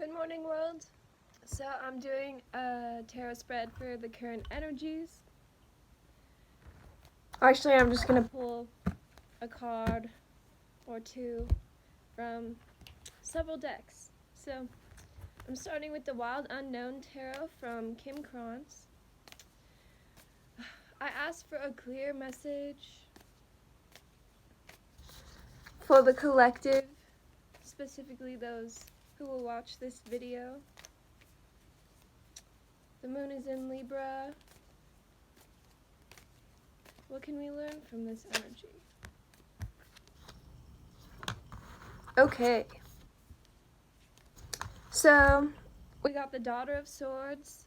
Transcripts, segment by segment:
Good morning, world. So I'm doing a tarot spread for the current energies. Actually, I'm just gonna pull a card or two from several decks. So I'm starting with the Wild Unknown Tarot from Kim Krantz. I asked for a clear message for the collective, specifically those who will watch this video. The moon is in Libra. What can we learn from this energy? Okay. So, we got the Daughter of Swords,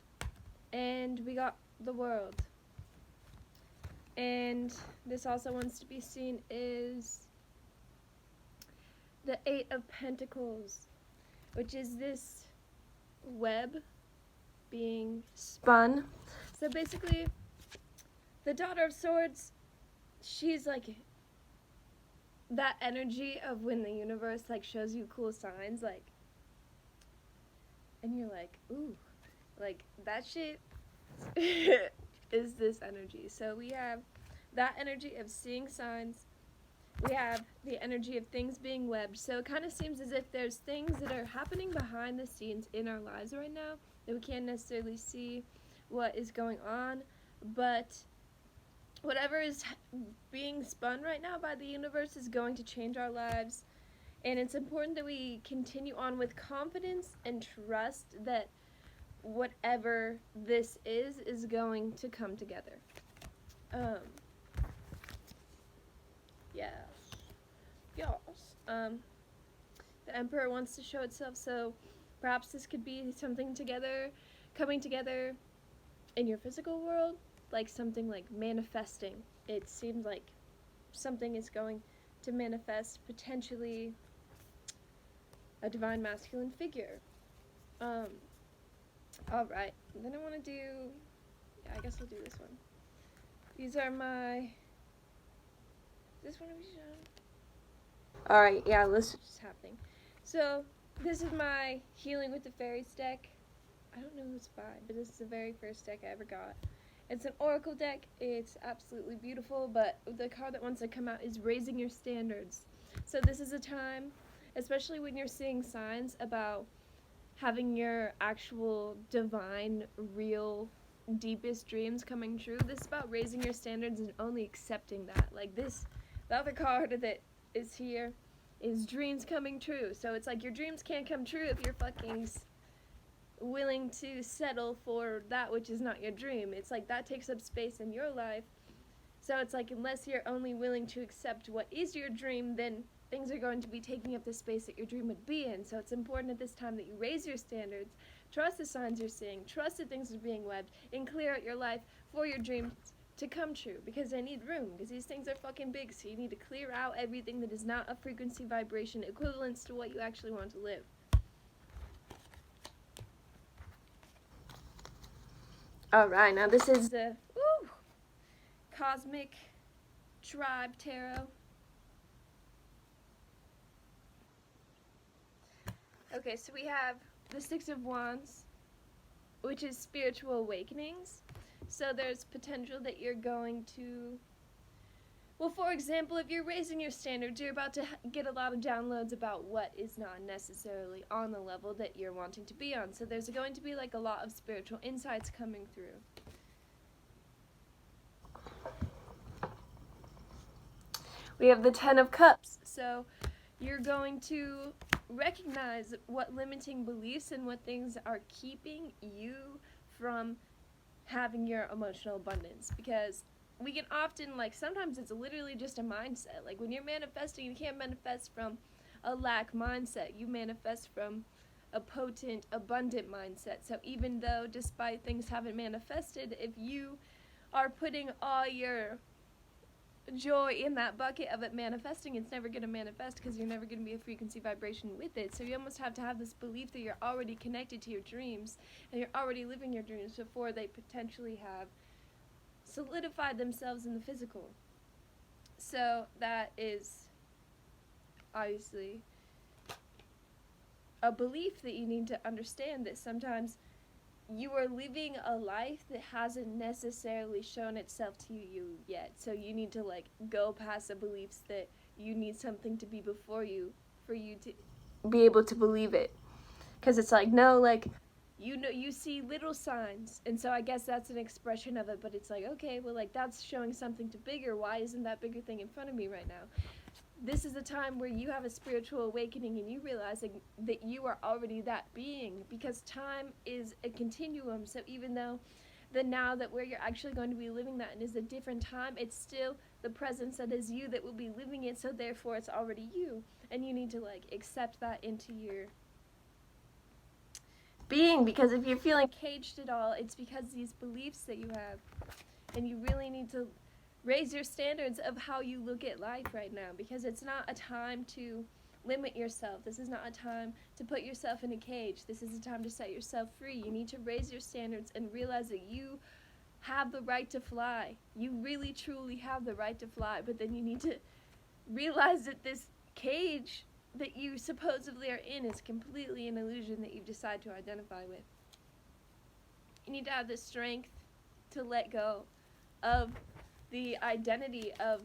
and we got the World. And this also wants to be seen is the Eight of Pentacles, which is this web being spun. So basically, the Daughter of Swords, she's like that energy of when the universe like shows you cool signs, like, and you're like, ooh, like that shit is this energy. So we have that energy of seeing signs. We have the energy of things being webbed. So it kind of seems as if there's things that are happening behind the scenes in our lives right now that we can't necessarily see what is going on, but whatever is being spun right now by the universe is going to change our lives. And it's important that we continue on with confidence and trust that whatever this is going to come together. Yes. The Emperor wants to show itself, so perhaps this could be something together, coming together in your physical world, like something like manifesting. It seems like something is going to manifest, potentially a divine masculine figure. Alright, then I want to do, yeah, I guess I'll do this one. These are my, is this one of you shown? Alright, yeah, this is just happening. So, this is my Healing with the Fairies deck. I don't know who it's by, but this is the very first deck I ever got. It's an oracle deck. It's absolutely beautiful, but the card that wants to come out is Raising Your Standards. So this is a time, especially when you're seeing signs about having your actual divine, real, deepest dreams coming true. This is about raising your standards and only accepting that. Like this, the other card that is here is dreams coming true. So it's like your dreams can't come true if you're fucking willing to settle for that which is not your dream. It's like that takes up space in your life. So it's like unless you're only willing to accept what is your dream, then things are going to be taking up the space that your dream would be in. So it's important at this time that you raise your standards, trust the signs you're seeing, trust that things are being webbed, and clear out your life for your dreams to come true, because they need room, because these things are fucking big. So you need to clear out everything that is not a frequency vibration equivalence to what you actually want to live. Alright, now this is the Cosmic Tribe Tarot. Okay, so we have the Six of Wands, which is spiritual awakenings. So there's potential that you're going to, well, for example, if you're raising your standards, you're about to get a lot of downloads about what is not necessarily on the level that you're wanting to be on. So there's going to be like a lot of spiritual insights coming through. We have the Ten of Cups. So you're going to recognize what limiting beliefs and what things are keeping you from having your emotional abundance, because we can often, like, sometimes it's literally just a mindset. Like when you're manifesting, you can't manifest from a lack mindset. You manifest from a potent, abundant mindset. So even though despite things haven't manifested, if you are putting all your joy in that bucket of it manifesting, it's never going to manifest, because you're never going to be a frequency vibration with it. So you almost have to have this belief that you're already connected to your dreams and you're already living your dreams before they potentially have solidified themselves in the physical. So that is obviously a belief that you need to understand, that sometimes you are living a life that hasn't necessarily shown itself to you yet. So you need to like go past the beliefs that you need something to be before you for you to be able to believe it. Because it's like, no, like, you know, you see little signs, and so I guess that's an expression of it. But it's like, okay, well, like, that's showing something to bigger. Why isn't that bigger thing in front of me right now? This is a time where you have a spiritual awakening and you realizing that you are already that being, because time is a continuum. So even though the now that where you're actually going to be living that and is a different time, it's still the presence that is you that will be living it. So therefore it's already you, and you need to like accept that into your being. Because if you're feeling caged at all, it's because these beliefs that you have, and you really need to raise your standards of how you look at life right now, because it's not a time to limit yourself. This is not a time to put yourself in a cage. This is a time to set yourself free. You need to raise your standards and realize that you have the right to fly. You really truly have the right to fly, but then you need to realize that this cage that you supposedly are in is completely an illusion that you've decided to identify with. You need to have the strength to let go of the identity of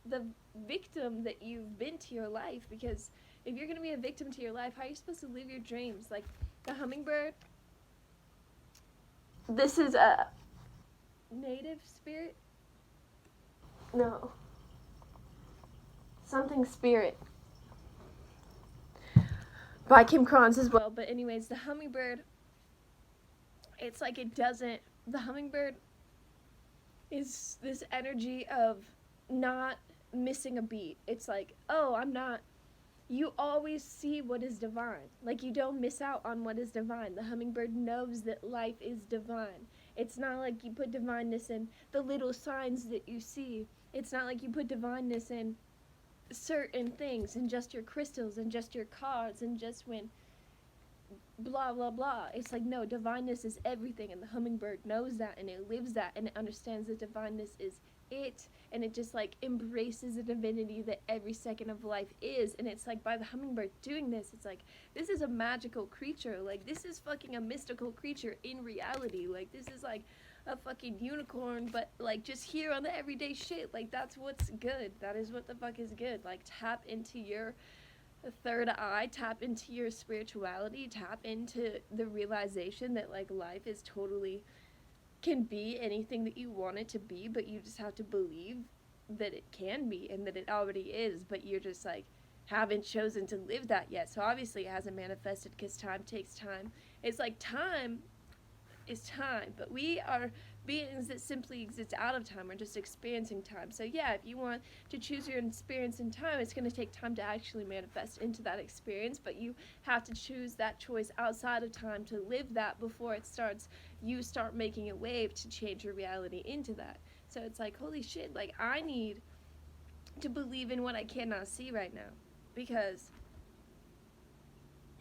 the victim that you've been to your life. Because if you're going to be a victim to your life, how are you supposed to live your dreams? Like the hummingbird, this is a native spirit? No. Something spirit. By Kim Krans as well. But anyways, the hummingbird, it's like it doesn't, the hummingbird is this energy of not missing a beat. It's like, oh, I'm not, you always see what is divine. Like, you don't miss out on what is divine. The hummingbird knows that life is divine. It's not like you put divineness in the little signs that you see. It's not like you put divineness in certain things and just your crystals and just your cards and just when blah blah blah. It's like, no, divineness is everything, and the hummingbird knows that, and it lives that, and it understands that divineness is it, and it just like embraces the divinity that every second of life is. And it's like, by the hummingbird doing this, it's like, this is a magical creature. Like, this is fucking a mystical creature in reality. Like, this is like a fucking unicorn, but like just here on the everyday shit. Like, that's what's good. That is what the fuck is good. Like, tap into your third eye, tap into your spirituality, tap into the realization that like life is totally, can be anything that you want it to be, but you just have to believe that it can be and that it already is, but you're just like haven't chosen to live that yet. So obviously it hasn't manifested, because time takes time. It's like time is time, but we are beings that simply exist out of time. We're just experiencing time. So yeah, if you want to choose your experience in time, it's going to take time to actually manifest into that experience, but you have to choose that choice outside of time to live that before it starts, you start making a wave to change your reality into that. So it's like, holy shit, like I need to believe in what I cannot see right now, because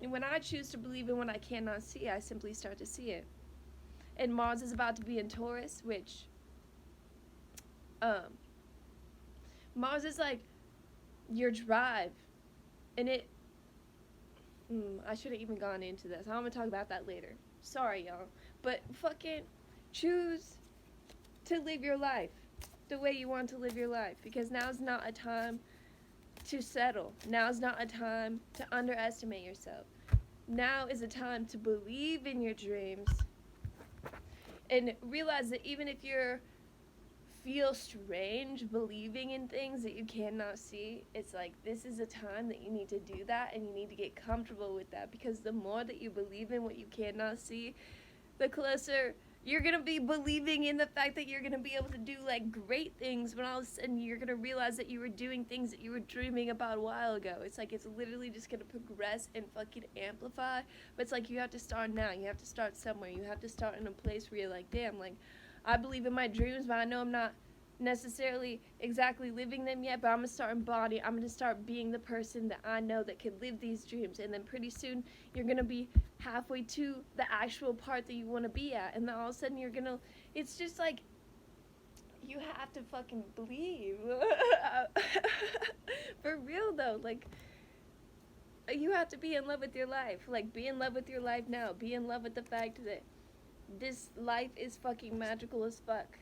when I choose to believe in what I cannot see, I simply start to see it. And Mars is about to be in Taurus, which Mars is like your drive, and it I should have even gone into this. I'm gonna talk about that later. Sorry, y'all, but fucking choose to live your life the way you want to live your life, because now's not a time to settle. Now's not a time to underestimate yourself. Now is a time to believe in your dreams and realize that even if you feel strange believing in things that you cannot see, it's like, this is a time that you need to do that, and you need to get comfortable with that, because the more that you believe in what you cannot see, the closer you're gonna be believing in the fact that you're gonna be able to do like great things, when all of a sudden you're gonna realize that you were doing things that you were dreaming about a while ago. It's like, it's literally just gonna progress and fucking amplify. But it's like, you have to start now. You have to start somewhere. You have to start in a place where you're like, damn, like I believe in my dreams, but I know I'm not necessarily exactly living them yet, but I'm gonna start embodying, I'm gonna start being the person that I know that can live these dreams. And then pretty soon you're gonna be halfway to the actual part that you want to be at, and then all of a sudden you're gonna, it's just like, you have to fucking believe. For real though, like You have to be in love with your life. Like, be in love with your life now. Be in love with the fact that this life is fucking magical as fuck.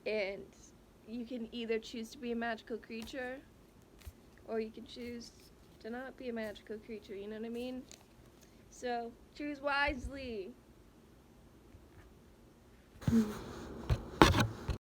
And you can either choose to be a magical creature, or you can choose to not be a magical creature, you know what I mean? So, choose wisely.